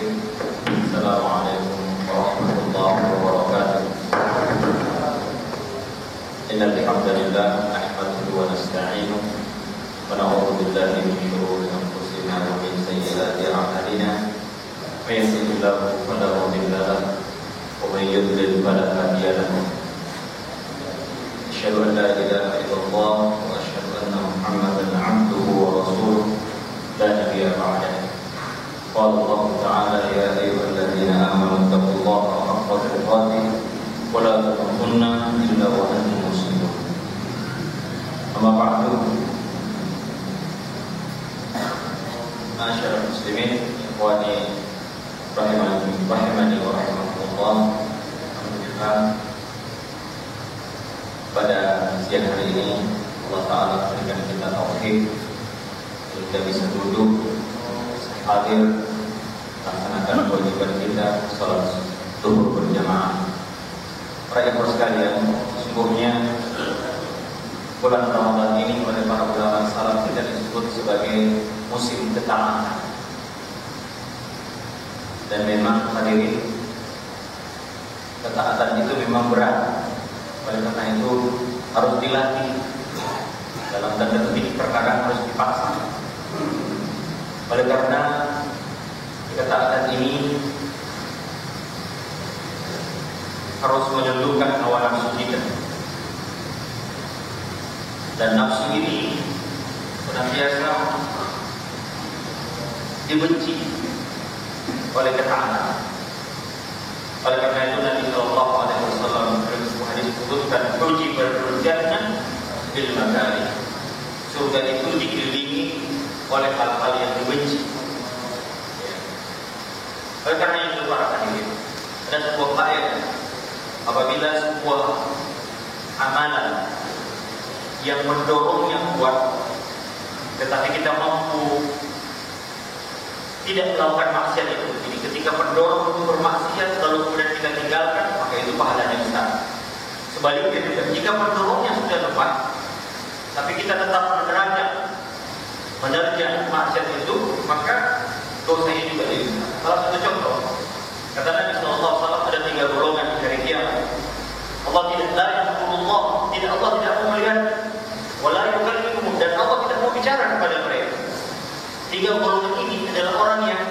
Bismillahirrahmanirrahim. Assalamualaikum warahmatullahi wabarakatuh. Innal hamdalillah nahmaduhu wa nasta'inuhu wa na'udzu billahi min shururi anfusina wa min sayyiati a'malina. May yahdihillahu fala mudilla lahu wa may yudlil fala hadiya lahu. Asyhadu an la ilaha illallah wa asyhadu anna Muhammadan 'abduhu wa rasuluh la nabiyya ba'dahu. قال الله تعالى يا أيها الذين آمنوا اتقوا الله حق تقاته ولا تموتن إلا وأنتم مسلمون. أما بعد معاشر المسلمين إخواني rahimani wa rahimakumullah. Alhamdulillah, pada siang hari ini Allah Ta'ala berikan kita taufik kita bisa duduk hadir laksanakan kewajiban kita salat zuhur berjamaah. Para ikhwan sekalian, sesungguhnya bulan Ramadan ini oleh para ulama salaf tidak disebut sebagai musim ketaatan. Dan memang hadirin, ketaatan itu memang berat. Oleh karena itu harus dilatih. Dalam tanda petik perkara harus dipaksa. Oleh karena ketaatan ini harus menyundukkan hawa nafsu kita, dan nafsu ini senantiasa dibenci oleh ketaatan. Oleh karena itu Nabi Shallallahu Alaihi Wasallam dalam sebuah hadis menyebutkan uji berjannah bil makari, surga itu dikelilingi oleh hal-hal yang dibenci. Oleh karena itu para hadirin, ada sebuah kaidah, apabila sebuah amalan yang mendorongnya kuat, tetapi kita mampu tidak melakukan maksiat itu, jadi ketika mendorong untuk bermaksiat lalu kemudian kita tinggalkan, maka itu pahalanya besar. Sebaliknya, jika mendorongnya sudah tepat, tapi kita tetap menerjang maksiat itu, maka dosanya juga lebih besar. Salah satu contoh, kata Nabi Sallallahu Alaihi Wasallam, ada 3 golongan di hari kiamat. Allah tidak Allah tidak mau melihat, wala yukallimuhum, dan Allah tidak mau bicara kepada mereka. 3 golongan ini adalah orang yang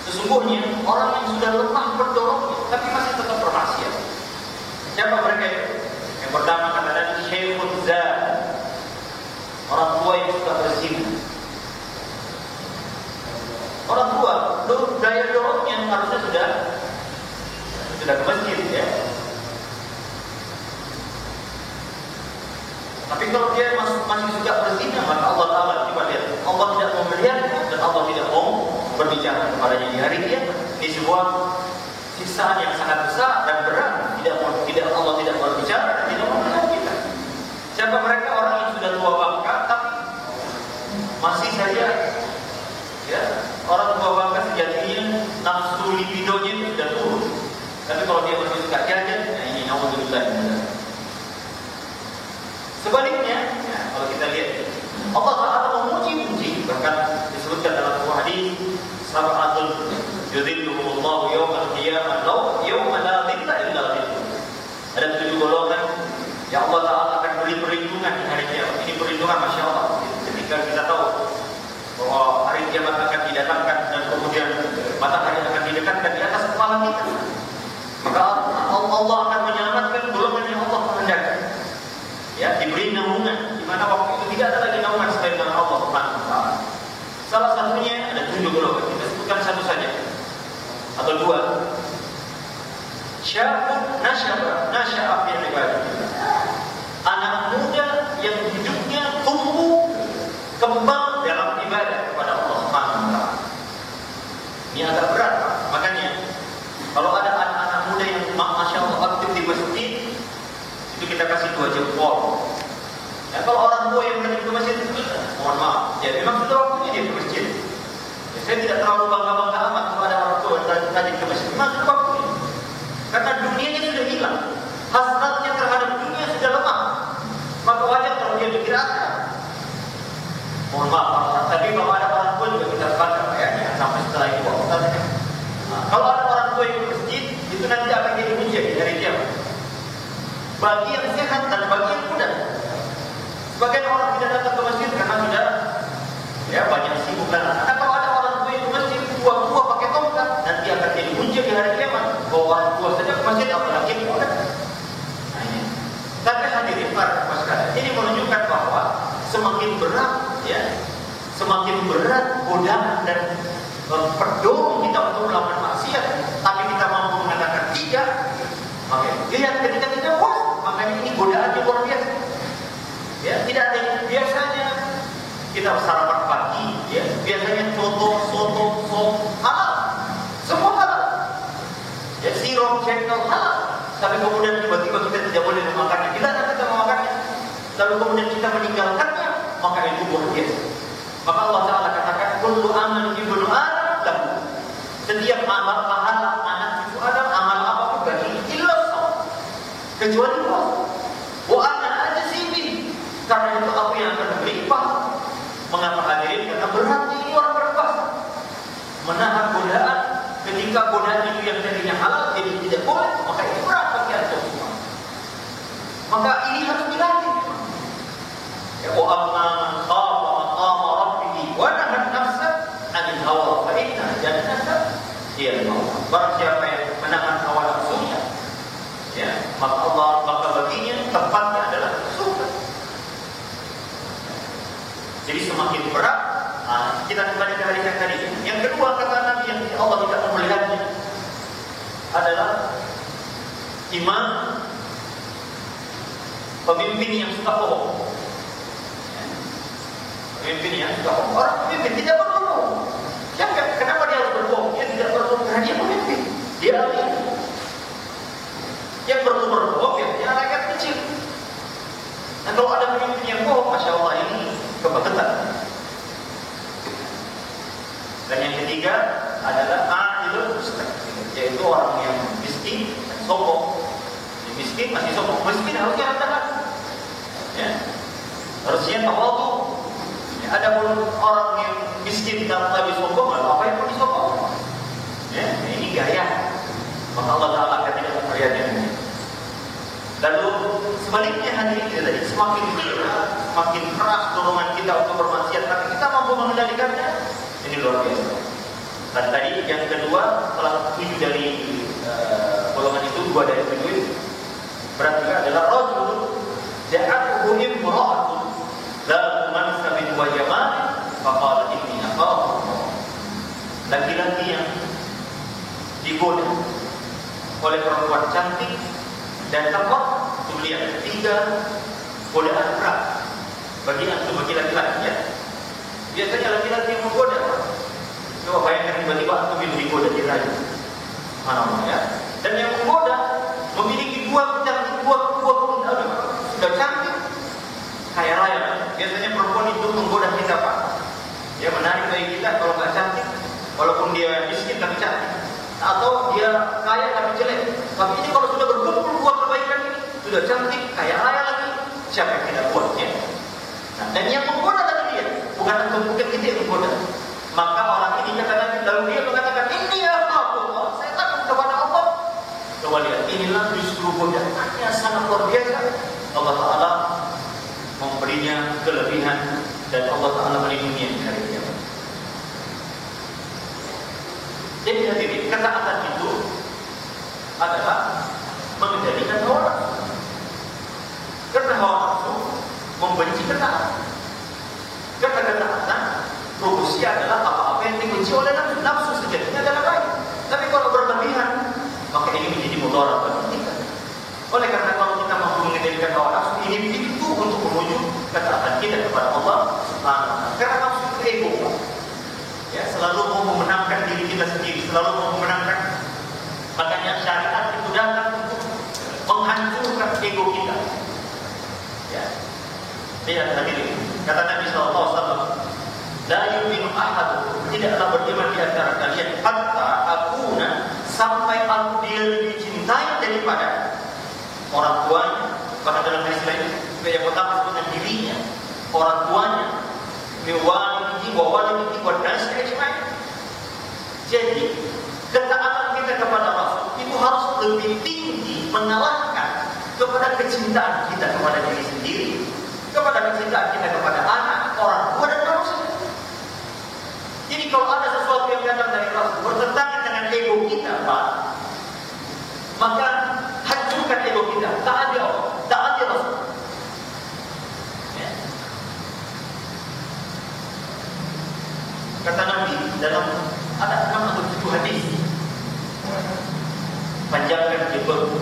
sesungguhnya orang yang sudah lemah mendorongnya, tapi masih tetap bermaksiat. Siapa mereka itu? Yang pertama kata Nabi, Syekhun Zad, orang tua yang suka berzina. Orang tua, daya dorongnya harusnya sudah ke masjid, ya. Tapi kalau dia masih suka berzina, maka Allah Ta'ala coba lihat, Allah tidak mau melihatnya dan Allah tidak mau berbicara kepadanya di hari kiamat. Ini sebuah siksaan yang sangat besar dan berat. Allah tidak mau berbicara dan tidak mau melihat kita. Siapa mereka? Orang yang sudah tua bangka tapi masih saja, ya, orang tua bangka sejatinya nafsu libidonya itu sudah turun. Tapi kalau dia masih suka jajan, nah ini naudzubillah. Sebaliknya, ya, kalau kita lihat Allah Ta'ala memuji-muji, bahkan disebutkan dalam sebuah hadis, sab'atul yudhilluhumullahu yawmal qiyamah yawma la dhilla illa dhilluh. Ada 7 golongan yang Allah Ta'ala akan beri perlindungan di hari kiamat. Ini perlindungan Masya Allah. Ketika kita tahu bahwa hari kiamat akan didatangkan dan kemudian matahari akan didekatkan di atas kepala kita, maka Allah akan menyelamatkan golongan yang Allah kehendaki. Ya, diberi naungan, di mana waktu itu tidak ada lagi naungan selain dengan Allah Subhanahu wa Ta'ala. Salah satunya ada 7 golongan. Kita sebutkan satu saja atau 2. Syabun nasya'a fi ibadatillah. Anak muda yang hidupnya tumbuh kembang dalam ibadah kepada Allah Subhanahu wa Ta'ala. Ini agak berat, makanya kalau ada anak-anak muda yang masya Allah aktif di masjid, itu kita kasih 2 jempol. Ya, kalau orang tua yang pergi ke masjid, mohon maaf, ya memang sudah waktunya dia ke masjid. Ya, saya tidak terlalu bangga-bangga amat kalau ada orang tua yang rajin ke masjid. Memang sudah waktunya. Karena dunianya sudah hilang, hasratnya terhadap dunia sudah lemah. Maka wajar kalau dia bergerakkan. Mohon maaf, tapi kalau ada orang tua juga kita baca ya, sampai setelah itu. bagi yang sehat dan bagi yang muda. Sebagian orang tidak datang ke masjid karena sudah banyak sibuk dan atau ada orang tua yang ke masjid tua pakai tongkat, nanti akan jadi hujah di hari kiamat. Bahwa orang tua saja ke masjid apalagi yang muda. Nah, ini. Tapi hadirin para sekalian, ini menunjukkan bahwa semakin berat godaan dan pendorong kita untuk melakukan maksiat, tapi kita mampu mengatakan tidak. Oke, lihat ketika kita makanya ini godaannya luar biasa. Ya, tidak ada yang biasanya kita sarapan pagi, biasanya soto, halal, semua halal. Ya, sirup, cendol halal. Tapi kemudian tiba-tiba kita tidak boleh memakannya. Bila kita memakannya, lalu kemudian kita meninggalkannya, maka itu luar biasa. Maka Allah Ta'ala katakan, kullu amal ibnu Adam lahu. Setiap amal pahala anak cucu Adam, amal apapun bagi illallah, kecuali Allah. Wa ana ajzibi. Karena itu aku yang akan berlimpah. Mengapa hadirin? Karena berat ini orang berpuasa. Menahan godaan ketika godaan itu yang tadinya halal jadi tidak boleh, maka itu berat bagi antum semua. Maka ini harus dilatih. Ya, wa amma man khafa maqama rabbih wa nahaa nafsa 'anil hawa fa inna jannata hiya al-maut. Barang siapa yang menahan hawa nafsunya, maka baginya tempatnya adalah surga. Jadi semakin berat, kita kembali ke hadis yang tadi. Yang kedua kata Nabi yang Allah tidak melihatnya adalah imam, pemimpin yang suka bohong. Pemimpin yang suka bohong. Orang pemimpin tidak perlu bohong. Kenapa dia harus berbohong? Dia tidak perlu karena dia pemimpin. Dia alim. Yang perlu berbohong ya rakyat kecil. Dan kalau ada pemimpin yang bohong, masya Allah ini kebetulan. Dan yang ketiga adalah a'ilul mustaqim, yaitu orang yang miskin dan sombong. Miskin masih sombong, miskin harusnya rendah hati. Ya. Harusnya tawadhu. Ya, ada pun orang yang miskin dan lebih sombong, apa yang perlu disombong? Ya, ini gaya. Maka Allah Ta'ala akan tidak melihatnya. Lalu sebaliknya hadirin tadi, semakin keras dorongan kita untuk bermaksiat, tapi kita mampu mengendalikannya. Ini luar biasa. Dan tadi yang kedua, salah 7 dari golongan itu, 2 dari 7 itu berarti adalah rajul ja'atuhu imra'atun la mansabin wa jamal faqala inni aqamu. Laki-laki yang digoda oleh perempuan cantik dan tampak, itu lihat 3 godaan berat bagi laki-laki ya. Biasanya laki-laki yang menggoda. Coba bayangkan tiba-tiba antum digoda di raja. Mana ya? Dan yang menggoda memiliki 2 cantik, 2 sudah cantik, kaya raya. Biasanya perempuan itu menggoda kita Pak. Dia menarik dari kita kalau nggak cantik, walaupun dia miskin tapi cantik. Atau dia kaya tapi jelek. Tapi ini kalau sudah berkumpul 2 kebaikan ini, sudah cantik, kaya raya lagi, siapa yang tidak kuat ya? Nah, dan yang menggoda tadi dia, bukan kita yang menggoda. Maka orang ini kata Nabi, lalu dia mengatakan, ini ya Allah, saya takut kepada Allah. Coba lihat, inilah justru godaannya sangat luar biasa. Allah Ta'ala memberinya kelebihan dan Allah Ta'ala melindungi dari dia. Jadi hadirin, ketaatan itu adalah mengendalikan hawa nafsu. Karena hawa nafsu membenci ketaatan. Karena ketaatan rumusnya adalah apa-apa yang dibenci oleh nafsu. Nafsu sejatinya adalah baik. Tapi kalau berlebihan, maka ini menjadi mudarat bagi kita. Oleh karena kalau kita mampu mengendalikan hawa nafsu, ini pintu untuk menuju ketaatan kita kepada Allah Subhanahu wa Ta'ala. Karena nafsu itu ego, ya, selalu mau memenangkan diri kita sendiri, selalu mau memenangkan. Makanya syariat itu datang untuk menghancurkan ego kita. Ya, lihat hadirin, kata Nabi SAW, la yu'minu ahadukum, tidaklah beriman di antara kalian hatta akuna, sampai aku dia lebih cintai daripada orang tuanya. Bahkan dalam hadis lain, yang pertama sebutkan dirinya, orang tuanya, miwalidihi wa walidihi wa nasi ajma'in. Jadi ketaatan kita kepada Rasul itu harus lebih tinggi mengalahkan kepada kecintaan kita kepada diri sendiri, kepada kecintaan kita kepada anak, orang tua dan manusia. Jadi kalau ada sesuatu yang datang dari Rasul bertentangan dengan ego kita, Pak, maka hancurkan ego kita. Taati Allah, taati Rasul. Ya. Kata Nabi dalam ada 6 atau 7 hadis, panjangkan jebel,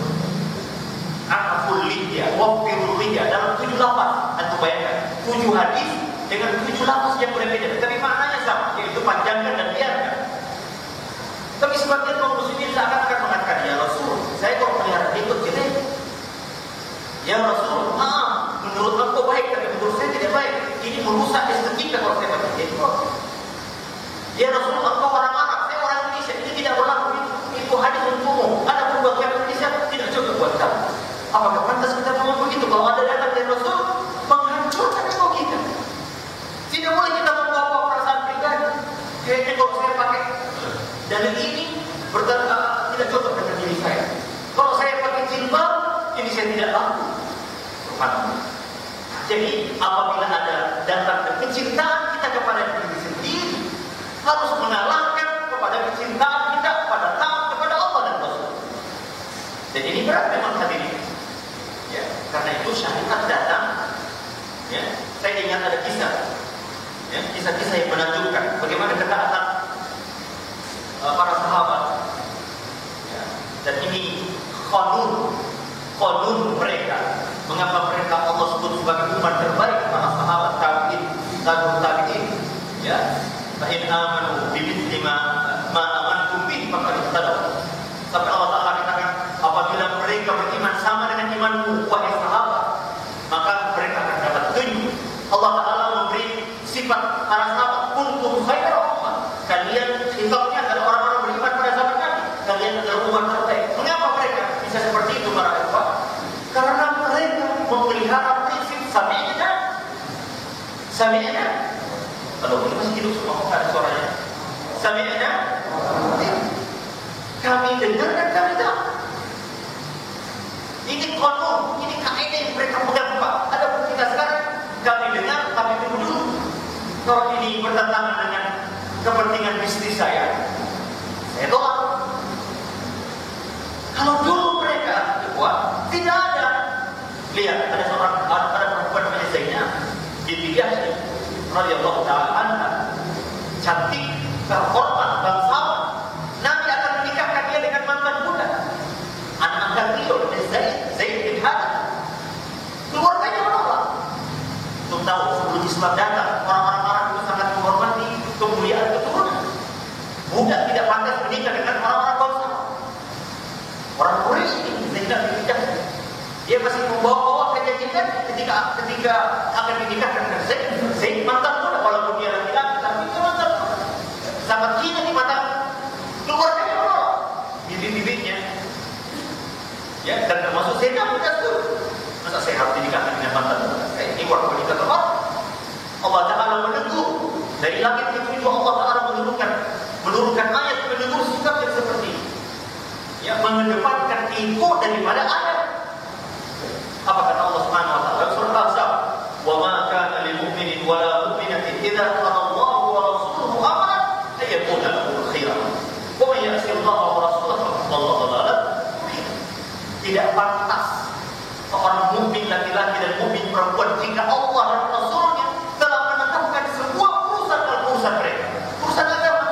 akaful lidya, wafirul lidya, dalam 7 lafaz. Antum bayangkan 7 hadis dengan 7 lafaz yang berbeda, tapi maknanya sama, yaitu panjangkan dan biarkan. Tapi sebagian kaum muslimin seakan-akan mengatakan, ya Rasul, saya kalau pelihara ikut jelek. Ya Rasul, menurut engkau baik, tapi menurut saya tidak baik. Ini merusak estetika kalau saya pakai ikut. Ya Rasul, engkau orang Arab, saya orang Indonesia, ini tidak berlaku. Itu hadis untukmu. Ada perbuatan Indonesia tidak cukup buat kamu. Apakah pantas kita ngomong begitu? Kalau ada datang dari Rasul, menghancurkan ego kita. Tidak boleh kita membawa perasaan pribadi. Kayaknya kalau saya pakai dalil ini tidak cocok dengan diri saya. Kalau saya pakai jilbab, ini saya tidak laku. Jadi apabila ada datang kecintaan kita kepada diri sendiri, harus mengalahkan kepada kecintaan kita kepada taat kepada Allah dan Rasul. Dan ini berat memang hadirin. Ya, karena itu syariat datang. Ya, saya ingat ada kisah. Ya, kisah-kisah yang menakjubkan bagaimana ketaatan para sahabat. Ya, dan ini qanun mereka. Mengapa mereka Allah sebut sebagai umat terbaik para sahabat tabi'in, tabi'in. Ya, fa in amanu bimithli ma amantum bihi faqad ihtadaw. Sampai Allah Taala katakan, apabila mereka beriman sama dengan imanmu wahai sahabat, maka mereka akan dapat petunjuk. Allah Taala memberi sifat para sahabat, kuntum khairu ummah. Kalian sifatnya adalah orang-orang beriman pada zaman Nabi. Kalian adalah umat terbaik. Mengapa mereka bisa seperti itu para ikhwan? Karena mereka memelihara prinsip sami'na. Kalau ini masih hidup semua, ada suaranya. Sami'na, kami dengar dan kami tahu. Ini qanun, ini kaidah yang mereka pegang, Pak. Ada pun kita sekarang, kami dengar, kami tunggu dulu. Kalau ini bertentangan dengan kepentingan bisnis saya tolak. Kalau dulu mereka tidak ada. Lihat, ada perempuan namanya Zainab binti Jahsy radhiyallahu ta'ala anha, cantik, terhormat, bangsawan. Nabi akan menikahkan dia dengan mantan budak, anak angkat beliau, Zaid bin Harithah. Keluarganya menolak. Untuk tahu, sebelum Islam datang, orang-orang Arab itu sangat menghormati kemuliaan keturunan. Budak tidak pantas menikah dengan orang-orang bangsawan. Orang Quraisy ini Zainab bin Jahsy, dia masih membawa-bawa kejajian ketika akan dinikahkan dengan Zaid mantan budak, walaupun dia laki-laki, tapi dia mantan budak. Sangat hina di mata keluarganya menolak, bibit-bibitnya. Ya, dan termasuk Zainab bukan itu. Masa saya harus dinikahkan dengan mantan budak? Ini warga nikah tempat. Allah Ta'ala menegur dari langit ke-7. Allah Ta'ala menurunkan ayat menegur sikap yang seperti ini. Ya, mengedepankan ego daripada ayat. Apa kata Allah Subhanahu wa taala surah Al-Ahzab? Wa ma kana lil mu'minin wa la mu'minatin idza qada Allahu wa rasuluhu amran ay yakuna lahum khiyarah. Wa man ya'si Allah wa rasulahu faqad dhalla dhalalan mubina. Tidak pantas seorang mukmin laki-laki dan mukmin perempuan jika Allah dan Rasulnya telah menetapkan sebuah urusan mereka, urusan agama,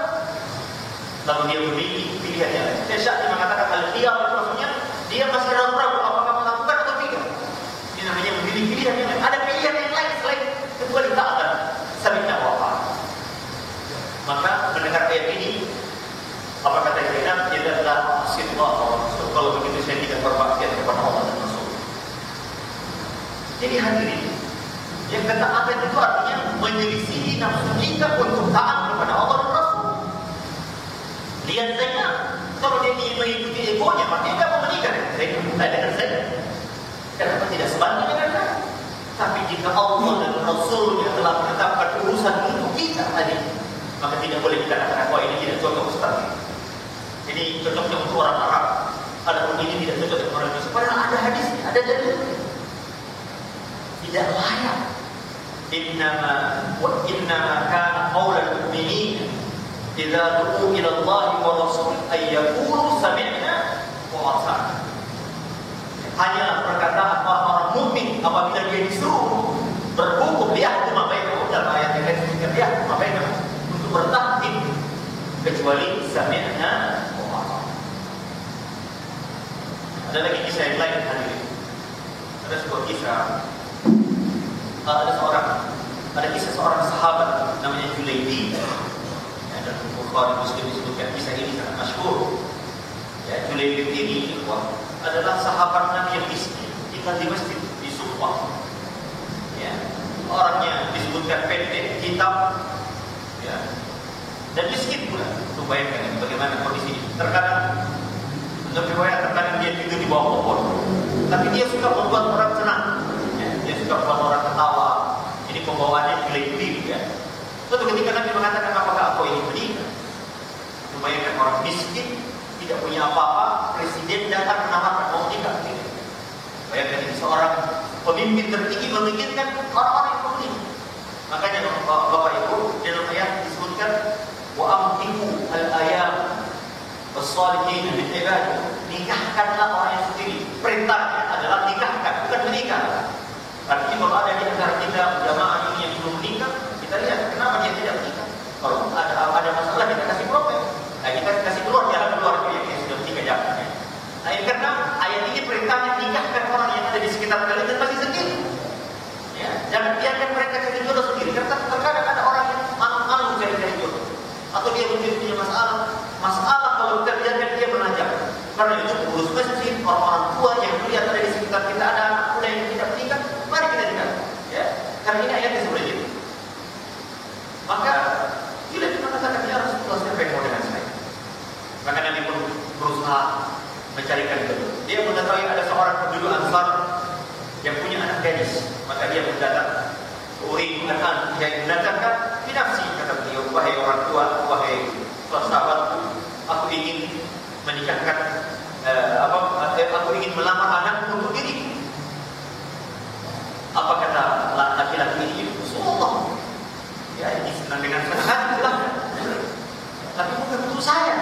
lalu dia memilih pilihannya. Syekh mengatakan al-khiyar itu maksudnya dia masih ragu-ragu apakah melakukan atau tidak. Ini namanya memilih pilihan yang lain. Ada pilihan yang lain selain kecuali taatan. Sami'na wa ata'na. Maka mendengar ayat ini, apa kata Zainab? Dia adalah asyidullah wa rasul. Kalau begitu saya tidak berbakti kepada Allah dan Rasul. Jadi hadirin, yang ketaatan itu artinya menyelisihi nafsu kita untuk taat kepada Allah dan Rasul. Lihat Zainab, kalau dia ingin mengikuti egonya, maka dia tidak mau menikah dengan Zainab. Kenapa tidak sebaliknya dengan saya? Tapi jika Allah dan Rasulnya telah menetapkan urusan untuk kita tadi, maka tidak boleh kita katakan bahwa ini tidak cocok seperti ini. Ini cocoknya untuk orang Arab, adapun ini tidak cocok dengan orang Indonesia. Padahal ada hadisnya, Ada dalilnya. Tidak layak. Innama kana qaulal mu'minin idza du'u ila Allah wa rasul ay yaqulu sami'na wa ata'na. Hanyalah perkataan orang mukmin apabila dia disuruh berhukum liyahkum bainahum, dalam ayat yang lain disebutkan liyahkum bainahum, untuk bertahkim, kecuali sami'na wa ata'na. Ada lagi kisah yang lain hadirin. Ada sebuah kisah. Ada kisah seorang sahabat namanya Julaybi. Ya, dalam Bukhari Muslim disebutkan kisah ini sangat masyhur. Ya, Julaybi ini adalah sahabat Nabi yang miskin, tinggal di masjid di Sufah. Ya, orangnya disebutkan pendek, hitam, ya, dan miskin pula. Untuk bayangkan bagaimana kondisi ini. Terkadang dia tidur di bawah pohon, tapi dia suka membuat orang senang. Dia suka membuat orang ketawa. Ini pembawaannya Julaybi, ya. Suatu ketika Nabi mengatakan, apakah aku ingin menikah? Membayangkan orang miskin, tidak punya apa-apa, presiden datang menawarkan mau nikah. Bayangkan ini seorang pemimpin tertinggi memikirkan orang-orang yang mau nikah. Makanya Bapak Ibu dalam ayat disebutkan wa amtiku al-ayam was-salihin min ibadi. Nikahkanlah orang yang sendiri. Perintahnya adalah nikahkan, bukan menikah. Artinya kalau ada di antara kita jamaah ini yang belum menikah, kita lihat kenapa dia tidak menikah. Kalau ada masalah kita kasih problem. Nah, kita kasih keluar jalan keluar yang sudah menikah jangan. Nah, ini karena ayat ini perintahnya nikahkan orang yang ada di sekitar kalian dan masih sendiri. Ya, jangan biarkan mereka cari jodoh sendiri. Karena terkadang ada orang yang malu cari jodoh, atau dia punya masalah kalau kita biarkan dia menajak. Karena itu pengurus masjid, orang-orang tua yang melihat ada di sekitar kita ada anak muda yang tidak menikah, mari kita nikah. Ya, karena ini ayatnya seperti itu. Maka tidak kita katakan ya Rasulullah, siapa yang mau dengan saya? Maka Nabi pun berusaha mencarikan jodoh. Dia mengetahui ada seorang penduduk Ansar yang punya anak gadis, maka dia mendatang. Uridu an yang mendatangkan binafsi, kata beliau, wahai orang tua, wahai sahabatku, aku ingin menikahkan aku ingin melamar anakku untuk diriku. Apa kata laki-laki ini? Rasulullah, ya ini senang dengan senang hati, tapi bukan untuk saya,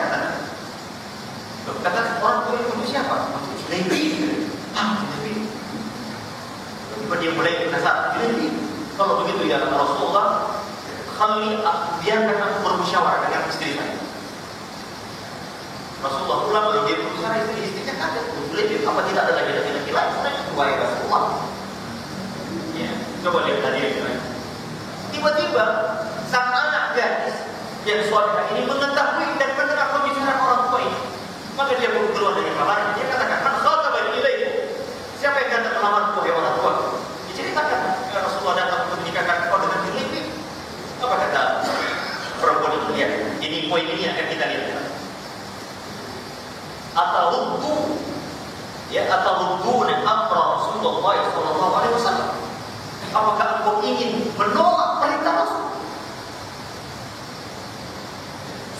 kata orang tua itu siapa? Untuk Julaybi. Julaybi. Tiba dia mulai penasaran. Julaybi, kalau begitu ya Rasulullah, biarkan aku bermusyawarah dengan istri saya. Rasulullah pulang lalu dia berusaha istrinya kaget. Julaybi, apa tidak ada lagi laki-laki lain? Sebenarnya wahai Rasulullah. Ya, coba lihat tadi ya. Tiba-tiba sang anak gadis yang suaminya ini mengetahui dan mendengar pembicaraan orang tua ini. Maka dia pun keluar dari kamarnya. Dia katakan, "Man khataba ilayku?" Siapa yang datang melamar wahai orang tua? Diceritakan, ya Rasulullah datang untuk menikahkan kau dengan Julaybi. Apa kata perempuan itu? Ya, ini poin ini akan kita lihat. Atawudduna amra Rasulullah sallallahu alaihi wasallam. Apakah engkau ingin menolak perintah Rasul?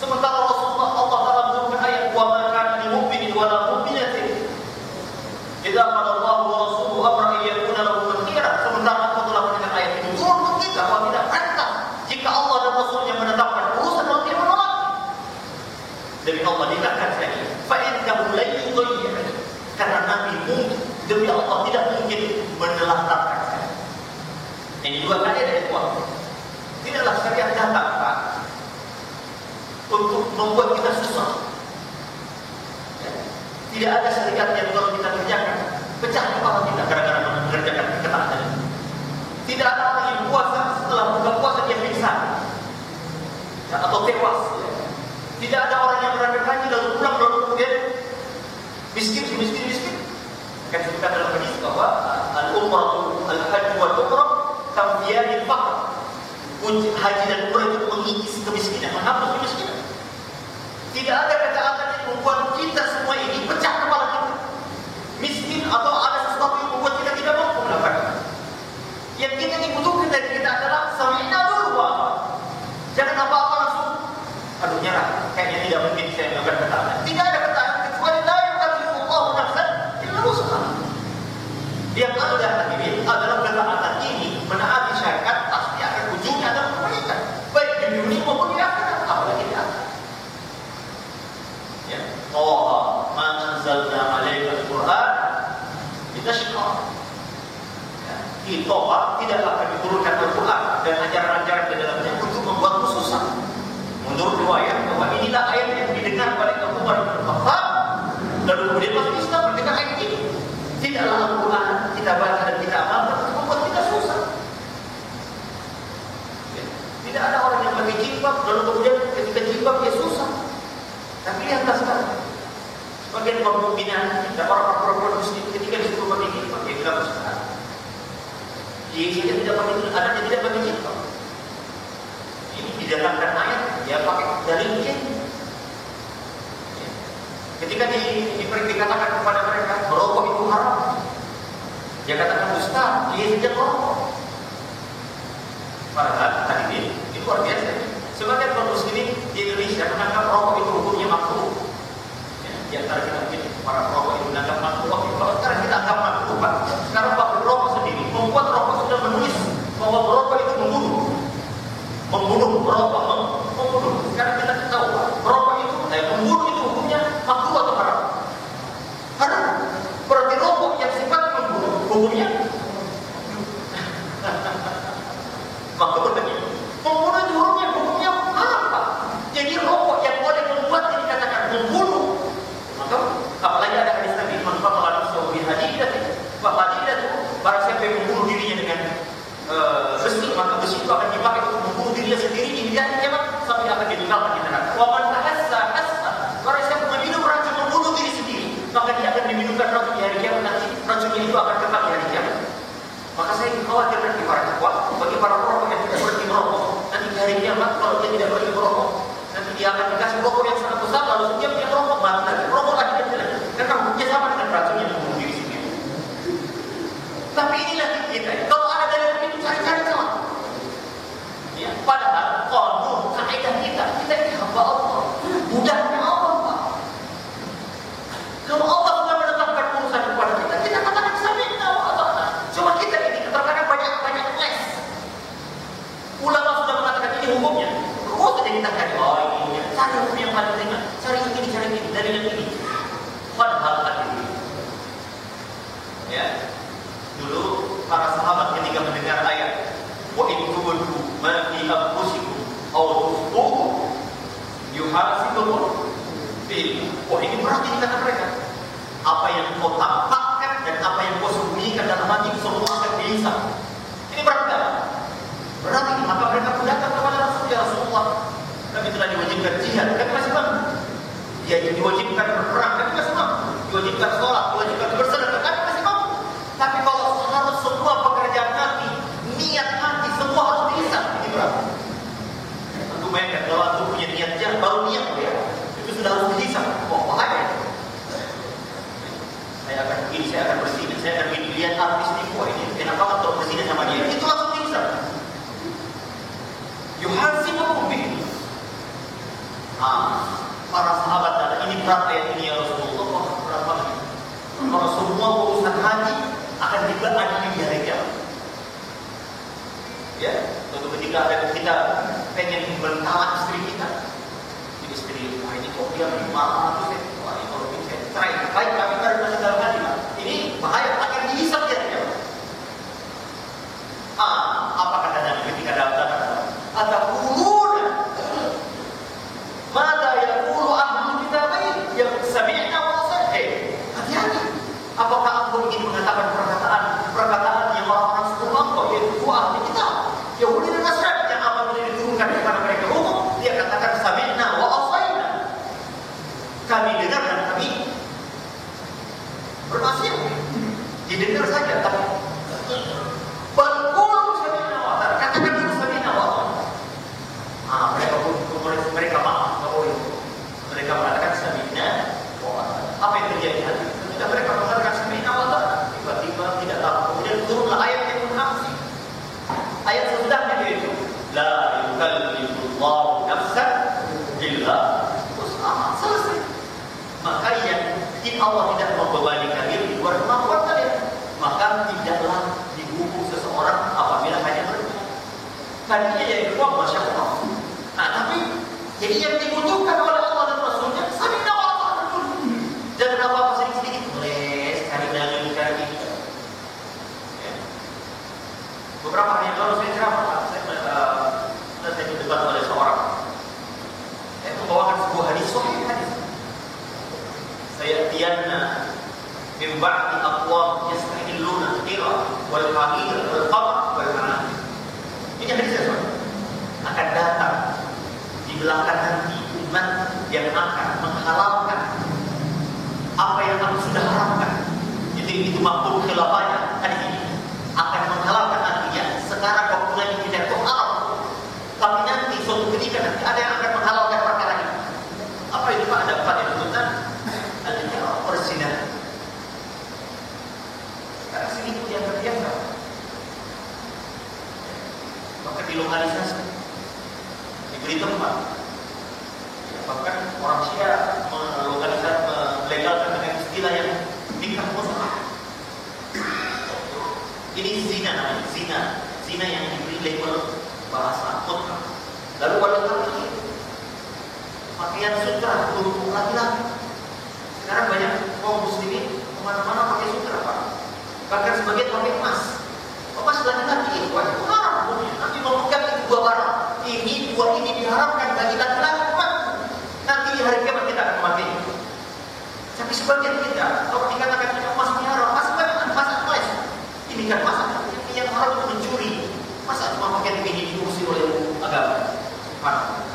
Sementara Rasulullah Allah Taala menurunkan ayat wa ma kana lil mu'minin wa la mu'minatin idza qala Allahu wa rasuluhu amran yakuna lahum khiyarah. Sementara Allah telah menurunkan ayat ini untuk kita bahwa tidak perintah jika Allah dan Rasulnya menetapkan urusan lalu dia menolak. Demi Allah dikatakan sekali, fa innahu la yudayyi, karena Nabi demi Allah tidak mungkin menelantarkan. Ini dua kali ada ikhwan. Tidaklah syariat datang Pak untuk membuat kita susah. Ya. Tidak ada syariat yang kalau kita kerjakan pecah kepala kita gara-gara mengerjakan ketaatan. Tidak ada orang yang puasa setelah buka puasa dia pingsan, ya, atau tewas. Ya. Tidak ada orang yang berangkat haji lalu pulang lalu kemudian miskin. Kan disebutkan dalam hadis bahwa al-umrah al-hajj wal umrah tamfiyani faqr. Haji dan umrah itu mengikis kemiskinan, menghapus kemiskinan. Tidak ada ketaatan yang membuat kita semua ini pecah kepala kita. Miskin atau ada sesuatu yang membuat kita tidak mampu melakukan. Yang kita dibutuhkan dari kita adalah sami'na dulu. Jangan apa-apa langsung aduh nyerah, kayaknya tidak mungkin saya melakukan ketaatan. Tidak ada ketaatan kecuali la yukallifu Allahu nafsan illa wus'aha. Taha ma anzalna 'alaikal Qur'an litashqa. Di Taha tidak akan diturunkan Al-Quran dan ajaran-ajaran di dalamnya untuk membuatmu susah. Menurut riwayat bahwa inilah ayat yang didengar oleh Umar bin Khattab, lalu kemudian masuk Islam mendengar ayat ini. Tidaklah Al-Quran kita baca dan kita amalkan untuk membuat kita susah. Tidak ada orang yang pakai jilbab lalu kemudian ketika jilbab dia susah. Tapi lihatlah sekarang, sebagian kaum mukminin dan orang perempuan muslim ketika disuruh pakai jilbab, dia bilang sekarang, dia tidak pakai jilbab, anaknya tidak pakai jilbab. Ini didatangkan ayat, dia pakai dalilnya. Ketika dikatakan kepada mereka merokok itu haram, dia katakan ustaz, dia tidak merokok. Padahal tadi ini luar biasa. Sebagian kaum muslimin di Indonesia menganggap rokok itu hukumnya makruh. Di antara kita mungkin para perokok itu menganggap makruh. Kalau sekarang kita anggap makruh, Pak. Sekarang Pak perokok sendiri membuat rokok sudah menulis bahwa merokok itu membunuh merokok, membunuh. Sekarang kita tahu Pak, merokok itu membunuh itu hukumnya makruh atau haram? Haram. Berarti rokok yang sifat membunuh hukumnya makruh begitu. Membunuh itu hukumnya haram, Pak. Jadi rokok yang boleh membuat dikatakan membunuh. Maka apalagi ada hadis Nabi, man qatala nafsahu bi hadidatin fa hadidatu, barang siapa yang membunuh dirinya dengan besi, maka besi itu akan dipakai untuk membunuh dirinya sendiri di hari kiamat sampai akan ditinggalkan di neraka. Wa man tahassa hassa, barang siapa meminum racun membunuh diri sendiri, maka dia akan diminumkan racun di hari kiamat, nanti racunnya itu akan kekal di hari kiamat. Maka saya khawatir bagi para ikhwan, bagi para perokok yang tidak berhenti merokok, nanti di hari kiamat kalau dia tidak berhenti merokok, nanti dia akan dikasih rokok yang sangat besar, lalu setiap dia merokok mati lagi, merokok lagi dan lagi, karena hukumnya sama dengan racun yang membunuh diri sendiri. Tapi inilah kita. Kalau ada dari begitu cari-cari sama. Ya, padahal qanun kaidah kita ini hamba Allah, budaknya Allah, Pak. Kalau Allah sudah menetapkan urusan kepada kita katakan sami'na wa ata'na. Cuma kita ini terkadang banyak les. Ulama sudah mengatakan ini hukumnya. Kok tidak kita cari ini hukumnya? Cari hukum yang paling ringan. Cari ini, dari yang ini. Padahal tadi. Ya. Dulu para sahabat ketika mendengar ayat wa in tubdu ma fi anfusikum aw tukhfuhu yuhasibukum bi. Ini berarti kata mereka, apa yang kau tampakkan dan apa yang kau sembunyikan dalam hati semua akan dihisab. Ini berarti apa? Berarti maka mereka pun datang kepada Rasulullah. Kami telah diwajibkan jihad, kami masih mampu. Dia diwajibkan berperang, kami masih mampu. Diwajibkan sholat, diwajibkan bersedekah, kami masih mampu. Tapi kalau harus semua pekerjaan hati, niat hati semua harus dihisab, ini berapa? Tentu mereka kalau aku punya niat jahat baru niat ya, itu sudah harus dihisab. Bahaya. Saya akan begini, saya akan bersihkan, saya akan begini. Lihat artis tipu ini, enak banget kalau bersihkan sama dia. Itu langsung dihisab. Yuhasibukum bihi. Para sahabat ada ini berat ayat ini ya Rasulullah, berat banget. Kalau semua urusan haji akan diadili di hari kiamat. Ya, suatu ketika ada kita pengen bertahan istri kita, jadi istri, wah ini kok dia marah terus ya, wah ini kalau bisa cerai, baik kami baru masuk dalam hati, ini bahaya akan dihisab di hari kiamat. Apa kata Nabi ketika datang? Ataquluna mada yaqulu ahlul kitabain yang sami'na wa ata'na. Hati-hati. Apakah aku ingin mengatakan perkataan yang orang-orang sebelum engkau, yaitu dua ahli kitab, Yahudi dan Nasrani, yang apabila diturunkan kepada mereka hukum, dia katakan sami'na wa ata'na. Kami dengar dan kami bermaksiat. Didengar saja, tapi mereka maaf, mereka mengatakan sami'na wa ata'na. Apa yang terjadi hati? Ketika mereka mengatakan sami'na wa ata'na, tiba-tiba tidak tahu. Kemudian turunlah ayat yang menafsir. Ayat sesudahnya yaitu la yukallifullahu nafsan illa wus'aha. Selesai. Maka yang Allah tidak membebani kalian di luar kemampuan kalian, maka tidaklah dihukum seseorang apabila hanya berbuat. Tadinya yaitu masya Allah. Tapi jadi yang dibutuhkan oleh Allah dan Rasulnya sami'na wa ata'na. min ba'di aqwam yastahilluna al-hira wal hamir wal qamar wal manazil. Ini hadis Rasul. Akan datang di belakang nanti umat yang akan menghalalkan apa yang aku sudah haramkan. Jadi itu mafhum khilafahnya hadis ini. Akan menghalalkan artinya sekarang waktu lagi tidak halal. Tapi nanti suatu ketika nanti ada yang akan menghalalkan perkara ini. Apa itu Pak? Ada empat yang disebutkan. Adanya persinan. Sekarang sini itu yang terbiasa. Maka dilokalisasi, diberi tempat. Bahkan orang Syiah melokalisasi, melegalkan dengan istilah yang nikah mutlak. Ini zina namanya, zina yang diberi label bahasa mutlak. Lalu wanita lagi, pakaian sutra untuk laki-laki. Sekarang banyak kaum muslimin kemana-mana pakai sutra, Pak. Bahkan sebagian pakai emas. Emas laki-laki itu haram hukumnya. Nanti memegang itu dua barang. Ini dua ini diharamkan bagi laki-laki. Nanti di hari kiamat kita akan mati. Tapi sebagian kita, kalau dikatakan emas ini haram, masa banyak emas emas. Ini kan masa yang haram itu mencuri. Masa cuma pakaian ini diurusi oleh agama? Haram.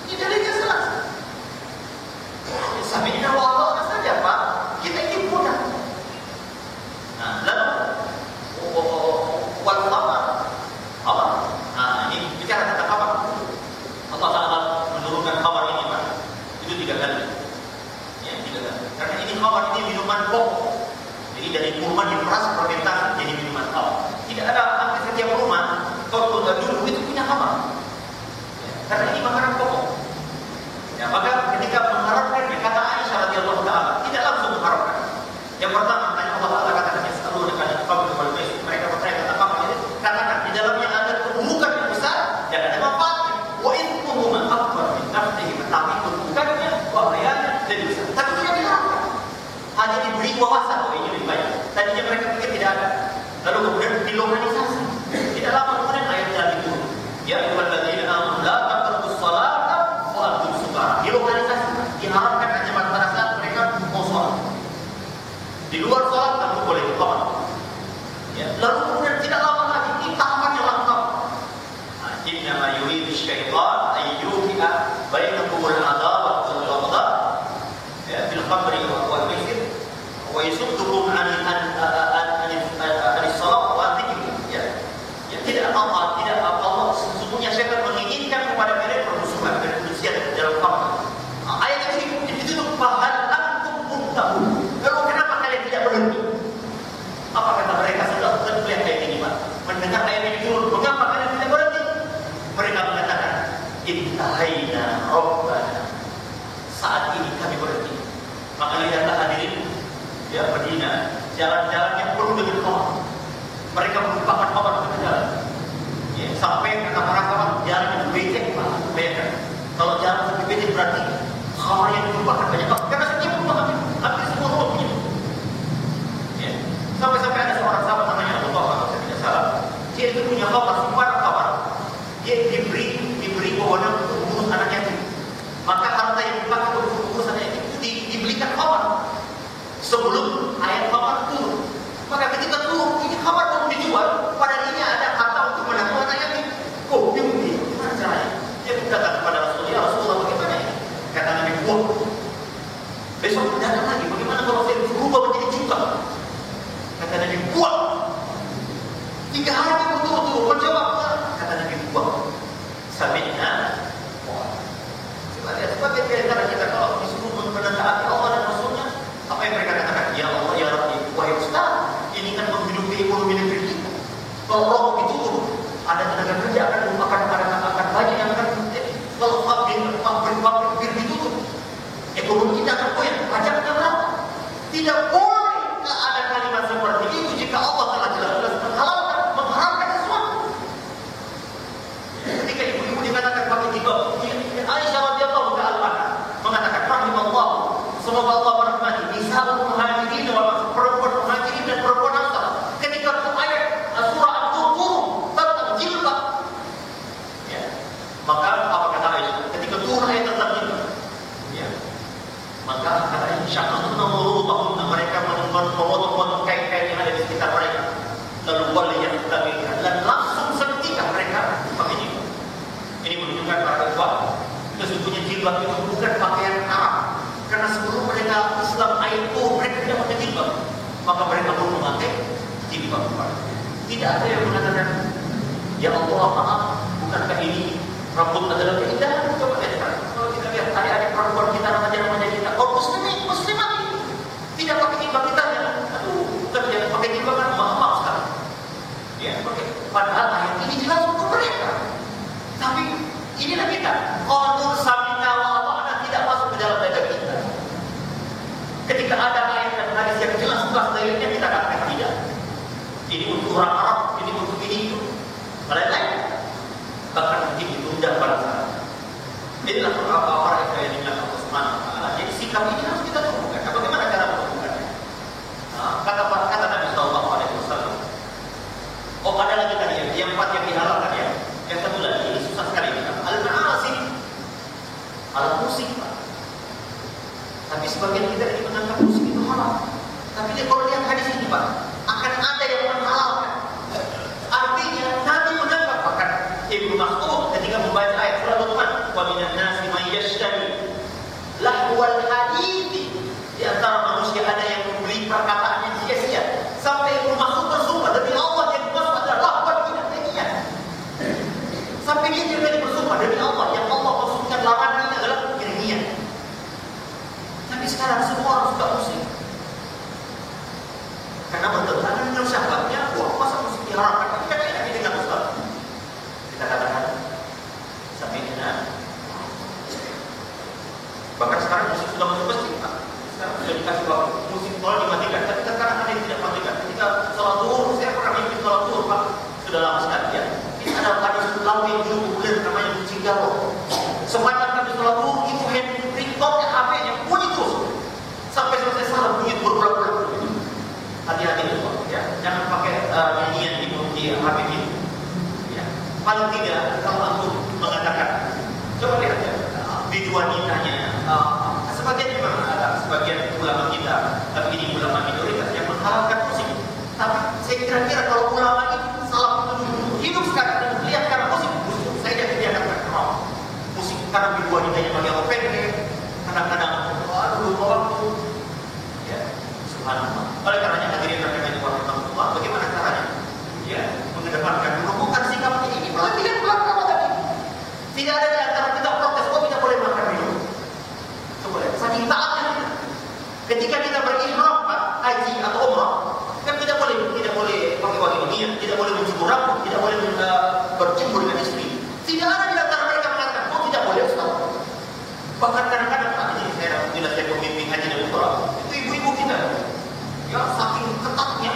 Ini dalilnya jelas. Sami'na wa ata'na saja, Pak. Kita ini mudah. Nah, lalu wal qamar. Apa? Nah, ini bicara tentang apa? Allah Ta'ala menurunkan khamar ini, Pak. Itu 3 kali. Ya, 3 kali. Karena ini khamar ini minuman pokok. Jadi dari kurma diperas fermentasi jadi minuman khamar. Tidak ada hampir setiap rumah kalau dulu itu punya khamar. Ya, karena ini makanan pokok. Ya, maka ketika mengharapkan kata Aisyah radhiyallahu taala tidak langsung mengharapkan. Yang pertama, Allah Ta'ala katakan selalu dengan khamr wal maisir. Mereka percaya kata khamr ini katakan di dalamnya ada keburukan yang besar dan ada manfaatnya. Wa ithmuhuma akbar min nafsihi, tapi keburukannya bahayanya lebih besar. Tapi tidak diharapkan. Hanya diberi wawasan bahwa ini lebih baik. Tadinya mereka pikir tidak ada. Lalu kemudian dilokalisasi. Tidak lama kemudian ayat tadi turun. Ya ayyuhalladzina amanu la taqrabus salata wa antum sukara. Dilokalisasi. Diharapkan hanya pada saat mereka mau sholat. Di luar sholat kamu boleh khamar. Ya, lalu kemudian tidak lama lagi ini tahapannya lengkap. Innama yuridu syaitan ayyuhi'a bainakumul adawah wal baghdha ya bil khamri wal maisir wa yasuddukum an salat wa dzikr. Ya, tidak Allah sesungguhnya syaitan menginginkan kepada kalian permusuhan dan kebencian dalam khamr. Ayat ini ditutup bahal antum muntahun. Lalu kenapa kalian tidak berhenti? Apa kata mereka setelah melihat ayat ini, Pak? Mendengar ayat ini turun, mengapa kalian tidak berhenti? Mereka mengatakan, intahaina rabbana. Saat ini kami berhenti. Maka lihatlah hadirin, ya Madinah, jalan-jalan yang penuh dengan khamr. Mereka merupakan khamr ke jalan. Ya, sampai kata para kawan, jalan yang becek, Pak. Bayangkan, kalau jalan yang becek berarti khamr yang merupakan banyak. Karena setiap rumah hampir semua rumah punya. Ya. Sampai-sampai ada seorang sahabat namanya Abu Bakar, kalau saya tidak salah. Dia itu punya khamr, sembarang khamr. Dia diberi wewenang untuk mengurus anak yatim. Maka harta yang dipakai untuk mengurus anak yatim itu dibelikan khamr sebelum ayat khamr turun. Maka ketika turun, ini khamr belum dijual. Padahal ini ada harta untuk menanggung anak yatim. Oh, bingung dia. Gimana caranya? Dia berkata kepada Rasulullah, Rasulullah bagaimana ini? Kata Nabi, buang. Besok datang lagi. Bagaimana kalau saya berubah menjadi juta? Kata Nabi, buang. 3 hari berturut-turut menjawab. Kata Nabi, buang. Sami'na. Sebagai antara kita kalau disuruh menaati Allah dan Rasulnya, apa yang mereka katakan? Ya Allah, ya Rabbi, wahai Ustaz, ini kan menghidupi ekonomi negeri kita. Kalau roh ditutup, ada tenaga kerja akan banyak yang akan terjadi. Kalau pabrik ditutup, ekonomi kita akan goyang, pajak akan berapa? Tidak boleh ada kalimat seperti itu jika Allah telah jelas-jelas mengharamkan sesuatu. Ketika ibu-ibu dikatakan pakai jilbab, Aisyah radhiyallahu ta'ala mengatakan rahimallah, semoga Allah merahmati nisa'ul muhajirin wal perempuan muhajirin dan perempuan ansar. Ketika ayat surah An-Nur turun tentang jilbab, ya, maka apa kata Aisyah? Ketika turun ayat tentang jilbab, ya, maka kata Aisyah syaqaqna murutahunna, mereka memotong-motong kain-kain yang ada di sekitar mereka. Lalu waliyahtabiha, dan langsung seketika mereka pakai jilbab. Ini menunjukkan para ikhwan, sesungguhnya jilbab itu bukan pakaian haram. Karena sebelum mereka Islam itu mereka tidak pakai jilbab, maka mereka pun memakai jilbab. Tidak ada yang mengatakan, ya Allah maaf, bukankah ini rambut adalah keindahan? Coba lihat kalau kita lihat adik-adik perempuan kita, remaja-remaja kita, muslimat ini tidak pakai jilbab, kita aduh, bukan dia pakai jilbab kan maaf sekali. Ya, pakai. Padahal ayat ini jelas untuk mereka. Tapi inilah kita. Qalu sami'na wa ata'na tidak masuk ke dalam dada kita. Ketika ada ayat dan hadis yang jelas dalilnya, kita katakan tidak. Ini untuk orang Arab, ini untuk ini itu. Lain-lain. Bahkan mungkin ditunda pada saat. Inilah orang yang dibilang Allah Subhanahu wa Ta'ala. Jadi sikap ini harus kita lakukan. Bagaimana cara melakukannya? Kata Nabi Sallallahu Alaihi Wasallam. Oh, ada lagi tadi yang 4 yang dihalalkan ya. Yang satu lagi ini susah sekali. Al-ma'asif, alat musik, Pak. Tapi sebagian kita ini menganggap musik itu halal. Tapi dia kalau lihat hadis ini, Pak, akan ada yang menghalalkan. Artinya Nabi menganggap, bahkan Ibnu Mas'ud ketika membaca ayat surah Luqman, wa minan nasi may yashtari lahwal hadithi, di antara manusia ada yang membeli perkataan yang sia-sia. Sampai Ibnu Mas'ud bersumpah demi Allah yang dimaksud adalah lahwal hadithi. Sampai dia juga bersumpah demi Allah yang Allah maksudkan larangan ini adalah keringian. Tapi sekarang semua orang suka musik karena bertentangan dengan syahwatnya. Wah, masa musik diharamkan? Tapi kan ini dengan Ustaz. Kita katakan sampai dengan bahkan sekarang musik sudah masuk masjid, Pak. Sekarang sudah dikasih bahwa musik tolong dimatikan. Tapi terkadang ada yang tidak matikan. Ketika sholat zuhur, saya pernah mimpi sholat zuhur, Pak. Sudah lama sekali ya. Ada lagu yang dulu populer namanya Kucing Garo. Sepanjang kami sholat zuhur itu ringtone-nya HP-nya bunyi terus sampai selesai salat bunyi berulang-ulang. Hati-hati itu, ya. Jangan pakai nyanyian di HP ini. Ya. Paling tidak kalau aku mengatakan, coba lihat ya, biduan ditanya. Sebagian memang ada sebagian ulama kita, tapi ini ulama minoritas yang menghalalkan musik. Tapi saya kira-kira kalau ulama itu salah hidup sekarang dan lihat karena musik, saya tidak akan kenal musik karena biduan ditanya bagi orang pendek. Kadang-kadang, aduh, waktu. Ya, subhanallah. Oleh karenanya hadirin dan warahmatullah, bagaimana caranya? Ya, mengedepankan dulu bukan sikap ini. Perhatikan belakang tadi. Tidak ada di antara kita protes, kok tidak boleh makan minum. Coba lihat, saking taatnya kita. Ketika kita berihram, Pak, haji atau umrah, kan tidak boleh pakai wangi-wangian, tidak boleh mencukur rambut, tidak boleh berjemur dengan istri. Tidak ada di antara mereka mengatakan, kok tidak boleh, Ustaz. Bahkan kadang-kadang, Pak, ini saya pemimpin haji dan umrah, itu ibu-ibu kita. Ya, saking ketatnya,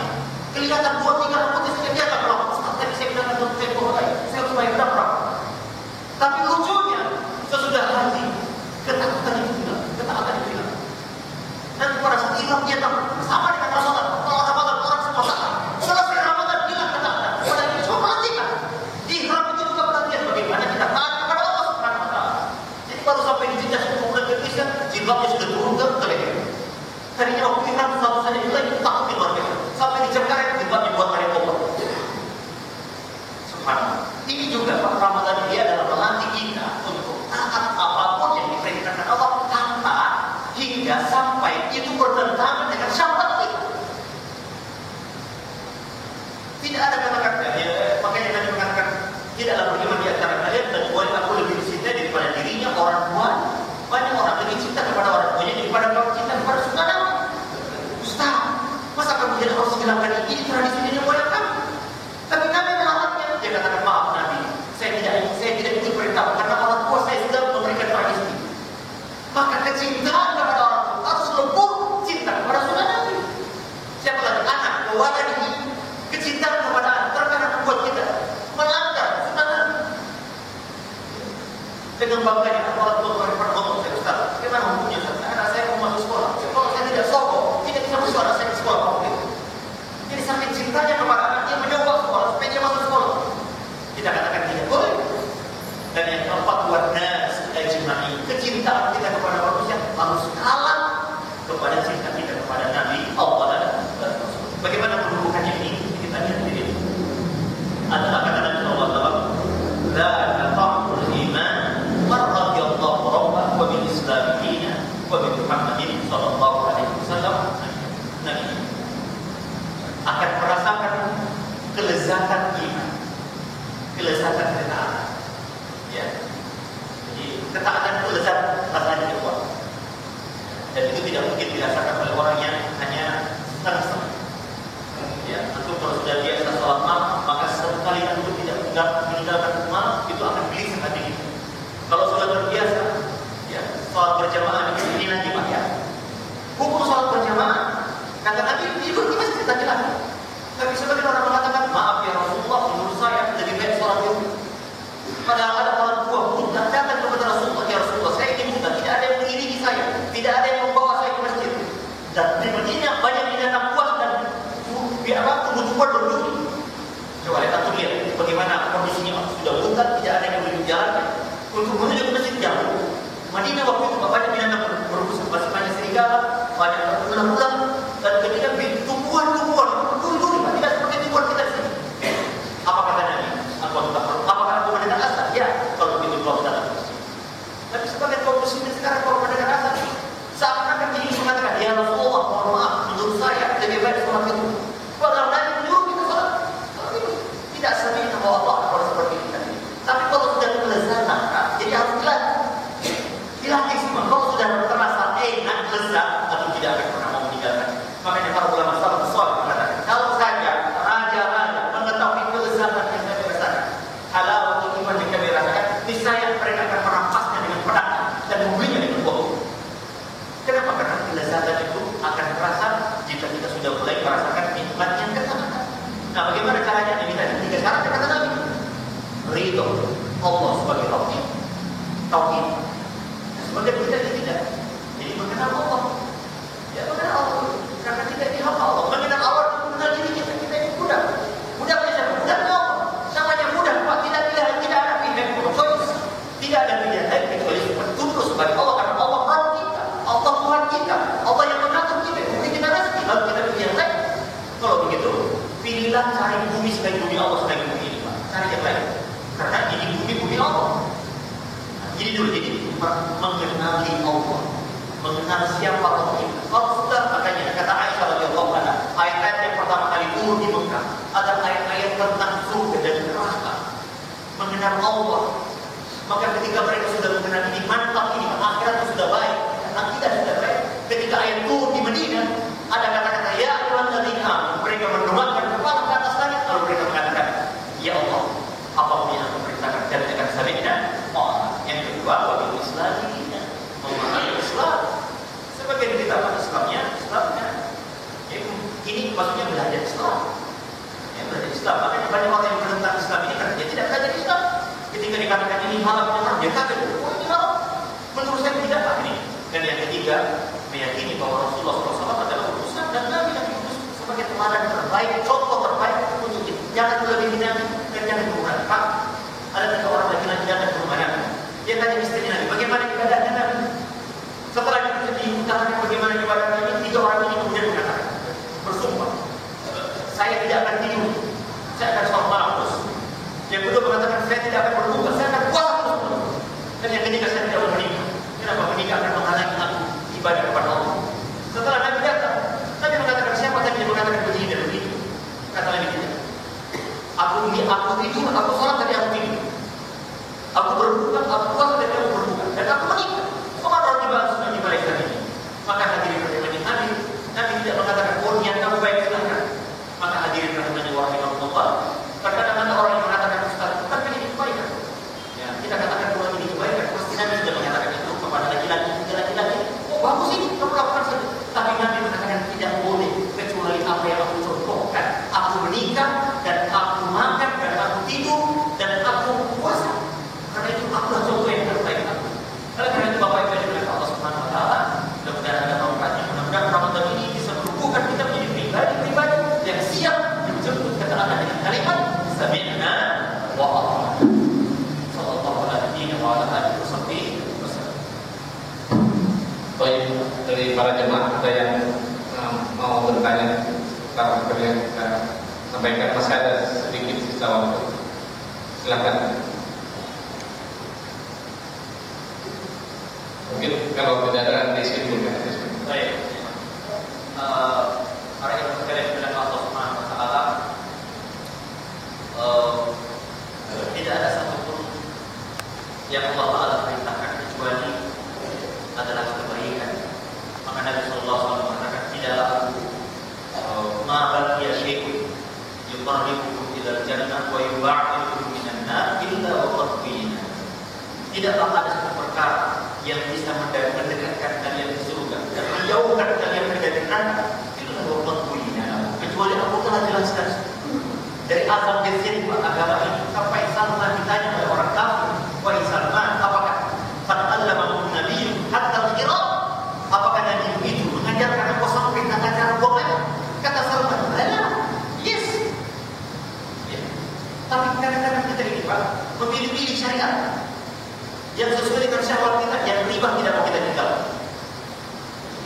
kelihatan 2-3 rambutnya saja dia tak berapa. Ustaz, tadi saya bilang untuk saya harus bayar berapa. Tapi lucunya, sesudah haji, ketaatan itu hilang. Dan pada saat hilang dia tak sama dengan Ramadan. Kalau Ramadan orang semua salah. Selesai Ramadan hilang ketaatan. Padahal dia cuma perhatikan. Ihram itu juga perhatian bagaimana kita taat kepada Allah Subhanahu wa Ta'ala. Jadi baru sampai di jenjang kemudian Indonesia, jilbabnya sudah turun ke leher. Tadinya waktu ihram satu saja itu lagi takut luar biasa. Sampai di Cengkareng jilbabnya buat tarik obat. Subhanallah. Ini juga Pak, Ramadan dia adalah melatih kita untuk taat apapun yang diperintahkan Allah tanpa hingga sampai itu bertentangan dengan syahwat kita. Tidak ada kata-kata. Makanya Nabi mengatakan tidaklah beriman di antara kalian kecuali aku lebih cinta daripada dirinya orang tua. Banyak orang lebih cinta kepada orang tuanya daripada cinta kepada saudara. Ustaz, masa kamu tidak harus hilangkan ini tradisi nenek moyang kamu? Tapi Nabi melarangnya. Dia katakan maaf Nabi, saya tidak ikut perintah karena orang tua saya sudah memberikan tradisi. Maka kecintaan kepada orang tua harus lebur cinta kepada saudara. Siapa lagi? Anak, keluarga ini. Kecintaan kepada anak terkadang membuat kita melanggar saudara. Dengan bangganya orang tua berdepan ngomong, saya Ustaz, bagaimana hukumnya Ustaz? Anak saya mau masuk sekolah. Kalau saya tidak sokong, tidak bisa masuk anak saya ke sekolah. Jadi sampai cintanya kepada anak dia mencoba sekolah supaya dia masuk sekolah. Kita katakan tidak boleh. Dan yang keempat, wanas ajma'i, kecintaan kita kepada manusia harus kalah kepada cinta kita kepada Nabi Allah dan Rasul. Bagaimana menumbuhkannya ini? Kita lihat di sini. Adalah kata Nabi SAW, "La ta'ul iman man radiyallahu rabbahu wa bil Islam dinan wa bi Muhammadin sallallahu alaihi wasallam." Nabi akan merasakan kelezatan iman, kelezatan ketaatan. Ya. Jadi ketaatan itu lezat rasanya kuat. Dan itu tidak mungkin dirasakan oleh orang yang hanya senang-senang. Ya, antum kalau sudah biasa sholat malam, maka sekali antum tidak meninggalkan malam, itu akan gelisah hati kita. Kalau sudah terbiasa, ya, sholat berjamaah ini nanti Pak ya. Hukum sholat berjamaah, kata Nabi tidur di masjid laki-laki. Tapi sebagian orang mengatakan, maaf ya Rasulullah, menurut saya lebih baik sholat di rumah. Padahal ada orang tua pun datang kepada Rasulullah, ya Rasulullah, saya ingin muda, tidak ada yang mengiringi saya, tidak ada yang membawa saya ke masjid. Dan di Madinah banyak binatang buas dan tumbuh-tumbuhan berduri. Coba lihat bagaimana kondisinya sudah hutan, tidak ada yang boleh jalan. Untuk menuju ke masjid jauh. Madinah waktu itu banyak binatang berbusuk, masih banyak serigala, banyak ular-ular, dan ketika tumbuhan-tumbuhan berduri, tidak seperti tumbuhan kita di sini. Apa kata Nabi? Apakah aku mendengar azan? Ya, kalau begitu kau datang. Tapi sebagai kaum muslimin sekarang kalau mendengar azan, seakan-akan jadi mengatakan, ya Rasulullah, mohon maaf, menurut saya lebih baik sholat itu. Padahal Nabi menyuruh kita sholat itu tidak sering nama Allah kalau seperti ini. Tapi kalau sudah kelezatan, jadi harus dilatih semua. Kalau sudah terasa enak, lezat, atau tidak akan pernah mau meninggalkan. Makanya para ulama salaf saleh mengatakan, kalau saja raja-raja mengetahui kelezatan yang kami rasakan, halal iman yang kami rasakan, niscaya mereka akan merampasnya dengan pedang dan membelinya dengan uang. Kenapa? Karena kelezatan itu akan terasa jika kita sudah mulai merasakan nikmat yang ketaatan. Nah, bagaimana caranya? Ini tadi 3 syarat kata Nabi. Ridho Allah sebagai Rabb, tauhid sebagai tidak. Jadi mengenal Allah. Ya, mengenal Allah. Karena kita ini hamba Allah. Mengenal Allah itu mengenal diri kita. Kita ini mudah. Mudah saja. Mudah Allah. Namanya mudah. Pak, tidak ada pilihan choice. Tidak ada pilihan lain kecuali bertunduk sebagai Allah. Karena Allah Rabb kita, Allah Tuhan kita, Allah yang mengatur kita, memberi kita rezeki. Lalu kita pilih yang lain. Kalau begitu, pilihlah cari bumi selain bumi Allah selain bumi ini, Pak. Cari yang lain. Karena ini bumi Allah. Jadi dulu, mengenali Allah, mengenal siapa Allah kita. Kalau sudah, makanya kata Aisyah radhiyallahu anha, ayat yang pertama kali turun di Mekah ada ayat-ayat tentang surga dan neraka. Mengenal Allah. Maka ketika mereka sudah mengenal ini, mantap ini, akhiratnya sudah baik, akidah sudah baik. Ketika ayat turun di Madinah, ada kata-kata ya ayyuhalladzina, mereka mendoakan kepala ke atas langit, lalu mereka mengatakan, ya Allah, apapun yang aku perintahkan dan akan sami'na wa yang kedua wajib Islamnya memahami Islam sebagai diberitakan Islamnya. Ini maksudnya belajar Islam. Ya, belajar Islam. Makanya banyak orang yang menentang Islam ini karena dia tidak belajar Islam. Ketika dikatakan ini haram, dia kata, oh ini haram. Menurut saya tidak Pak ini. Dan yang ketiga, meyakini bahwa Rasulullah SAW adalah utusan dan Nabi yang diutus sebagai teladan terbaik, contoh terbaik untuk kita. Jangan melebihi Nabi dan jangan kurang. Pak, ada 3 orang laki-laki datang ke rumah Nabi. Dia tanya istrinya Nabi, bagaimana ibadahnya Nabi? Setelah kita diutarakan bagaimana ibadah Nabi, 3 orang ini kemudian mengatakan, bersumpah, saya tidak akan tidur, saya akan sholat malam terus. Yang kedua mengatakan, saya tidak akan berbuka, saya akan puasa terus. Dan yang ketiga, saya tidak akan menikah. Kenapa? Menikah akan menghalangi aku ibadah kepada Allah. Setelah Nabi datang, Nabi mengatakan, siapa tadi yang mengatakan begini dan begitu? Kata Nabi tidak. Aku tidur, aku sholat tadi aku tidur. Aku berbuka, aku puasa dan aku berbuka. Dan aku menikah. Kemana orang dibahas di Malaysia ini? Maka hadirin rahimani Nabi tidak mengatakan, oh niat kamu baik silahkan. Maka hadirin rahimani wa rahimahullah. Terkadang ada orang yang mengatakan, Ustaz, bukan ini kebaikan. Ya, kita katakan bahwa ini kebaikan. Pasti Nabi tidak mengatakan itu kepada laki-laki. Oh bagus ini, kamu lakukan saja. Tapi Nabi mengatakan tidak boleh kecuali apa yang aku contohkan. Aku menikah dan aku makan dan aku tidur dan para jemaah ada yang mau bertanya tentang apa yang kita sampaikan, masih ada sedikit sisa waktu. Silakan. Mungkin kalau tidak ada di sini juga. Baik. Para yang sekalian dengan Allah Subhanahu Wa Taala, tidak ada satupun yang Allah Taala perintahkan kecuali adalah kebaikan. Maka Nabi Sallallahu Alaihi Wasallam mengatakan tidaklah ma baqiya syai'un yuqarribukum ila al-jannah wa yub'idukum minan nar illa wa qad qila. Tidaklah ada satu perkara yang bisa mendekatkan kalian ke surga dan menjauhkan kalian dari neraka illa wa qad qila. Kecuali aku telah jelaskan dari azam bin agama ini sampai Salman ditanya oleh orang kafir, wahai Salman, apakah qad allamakum nabiyyun hatta al-qira? Apakah Nabi itu mengajarkan engkau sampai tata cara buang air? Kata Salman, yes. Ya. Tapi kadang-kadang kita ini Pak memilih-pilih syariat yang sesuai dengan syahwat kita, yang riba tidak mau kita tinggal.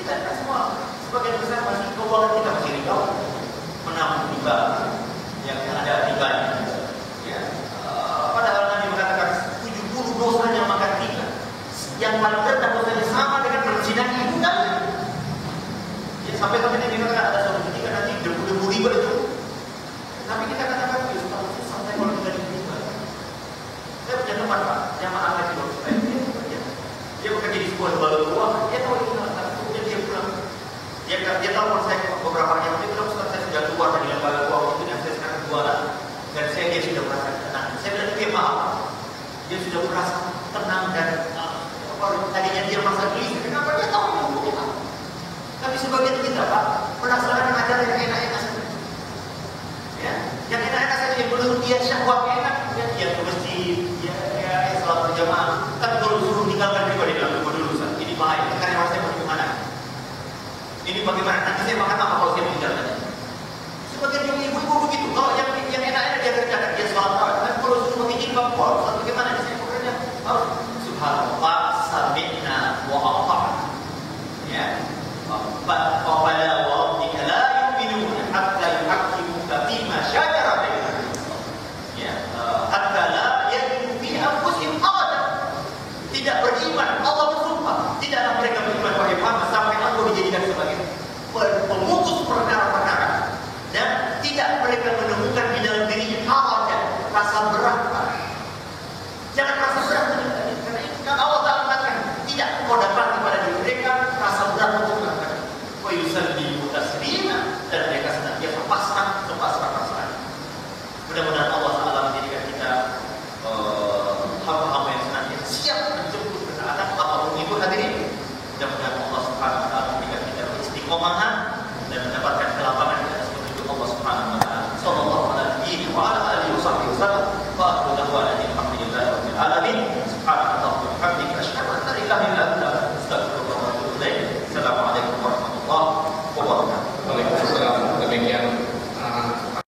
Kita semua sebagian besar masih keuangan kita masih riba, menabung riba yang ada ribanya. Ya. Padahal Nabi mengatakan 70 dosanya makan tiga. Yang paling rendah dosanya sama dengan berzinahi ibu kalian. Ya, sampai-sampai Nabi mengatakan ada suatu ketika nanti debu-debu riba itu. Tapi kita katakan sampai kalau kita riba. Saya punya teman Pak, jamaah haji waktu saya. Dia bekerja di sebuah lembaga keuangan. Dia tahu ini kemudian dia pulang. Dia tahu kalau saya beberapa hari yang lalu Ustaz, saya sudah keluar dari lembaga keuangan itu dan saya sekarang jualan dan dia sudah merasa tenang. Saya bilang dia maaf. Dia sudah merasa tenang dan tadinya dia merasa gelisah. Kenapa dia tahu ilmu? Tapi sebagian kita Pak penasaran acara yang enak-enak saja. Ya, yang enak-enak saja yang belum dia syahwatnya enak. Dia ke masjid, ya salat berjamaah. Tapi kalau suruh tinggalkan riba dia bilang dulu Ustaz, ini bahaya. Karena saya mau kemana? Ini bagaimana? Nanti saya makan apa kalau saya meninggalkannya? Sebagian ibu-ibu begitu. Kalau yang enak-enak dia kerjakan, dia sholat rawat. Dan kalau suruh pakai jilbab, bagaimana? Saya pokoknya harus subhanallah, sami'na wa ata'na. Ya. Fala wa rabbika la yu'minuna hatta yuhaqqimuka fima shajara bainahum. Ya. Hatta la yajidu fi anfusihim harajan. Tidak beriman, Allah bersumpah, tidaklah mereka beriman wahai Muhammad sampai engkau dijadikan sebagai pemutus perkara-perkara dan tidak mereka menemukan di dalam dirinya harajan, rasa berat. Jangan rasa berat karena itu kan Allah Ta'ala mengatakan tidak kau dapat kepada diri mereka rasa berat untuk melakukan wa yusallimu taslima dan mereka senantiasa pasrah. Mudah-mudahan Allah Ta'ala menjadikan kita hamba-hamba yang senantiasa siap menjemput ketaatan apapun itu hadirin. Mudah-mudahan Allah Subhanahu Wa Ta'ala memberikan kita istiqomah